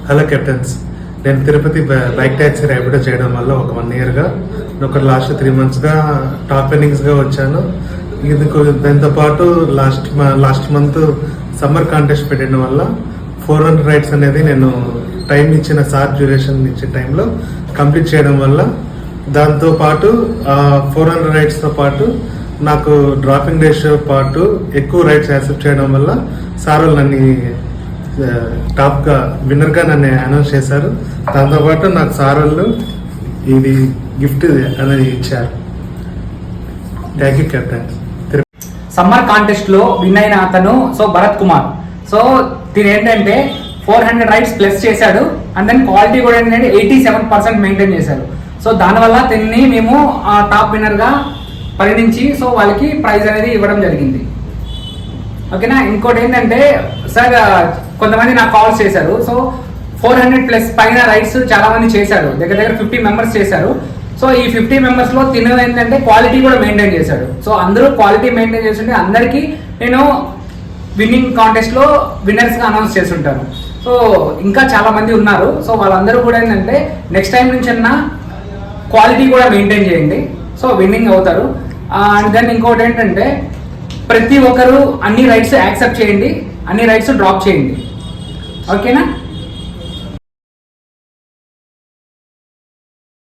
Hello captains, నేను Tirupati bike taxi Rapido చేయడం వల్ల ఒక 1 yearగా ఒక లాస్ట్ 3 monthsగా టాప్ ఎర్నింగ్స్గా వచ్చాను. దాంతో పాటు లాస్ట్ మంత్ సమ్మర్ కాంటెస్ట్ పెట్టడం వల్ల 400 రైడ్స్ అనేది నేను టైం ఇచ్చిన డ్యూరేషన్ ఇచ్చే టైంలో కంప్లీట్ చేయడం వల్ల దాంతో పాటు 400 రైడ్స్తో పాటు నాకు డ్రాపింగ్ రేషియో పాటు ఎక్కువ రైడ్స్ యాక్సెప్ట్ చేయడం వల్ల సార్ నన్ను టాప్గా విన్నర్గా నన్ను అనౌన్స్ చేశారు. దాంతోపాటు నాకు సార్ వాళ్ళు ఇది గిఫ్ట్ అనేది ఇచ్చారు. Thank you captain. Summer contest లో విన్ అయిన అతను భరత్ కుమార్. దీని ఏంటంటే 400 రైడ్స్ ప్లస్ చేశాడు. అండ్ దెన్ క్వాలిటీ కూడా ఏంటంటే 87% మెయింటైన్ చేశాడు. దానివల్ల దీన్ని మేము టాప్ విన్నర్ గా పరిగణించి వాళ్ళకి ప్రైజ్ అనేది ఇవ్వడం జరిగింది. ఓకేనా. ఇంకోటి ఏంటంటే సార్ కొంతమంది నాకు కాల్స్ చేశారు. 400+ పైన రైడ్స్ చాలా మంది చేశారు, దగ్గర 50 members చేశారు. ఈ 50 members లో తిన ఏంటంటే క్వాలిటీ కూడా మెయింటైన్ చేశాడు. అందరూ క్వాలిటీ మెయింటైన్ చేస్తుంటే అందరికీ నేను విన్నింగ్ కాంటెస్ట్ లో విన్నర్స్ గా అనౌన్స్ చేస్తుంటాను. ఇంకా చాలా మంది ఉన్నారు. వాళ్ళందరూ కూడా ఏంటంటే నెక్స్ట్ టైం నుంచి అన్నా క్వాలిటీ కూడా మెయింటైన్ చేయండి, విన్నింగ్ అవుతారు. అండ్ దెన్ ఇంకోటి ఏంటంటే ప్రతి ఒక్కరు అన్ని రైడ్స్ యాక్సెప్ట్ చేయండి, అన్ని రైడ్స్ డ్రాప్ చేయండి. ఓకేనా.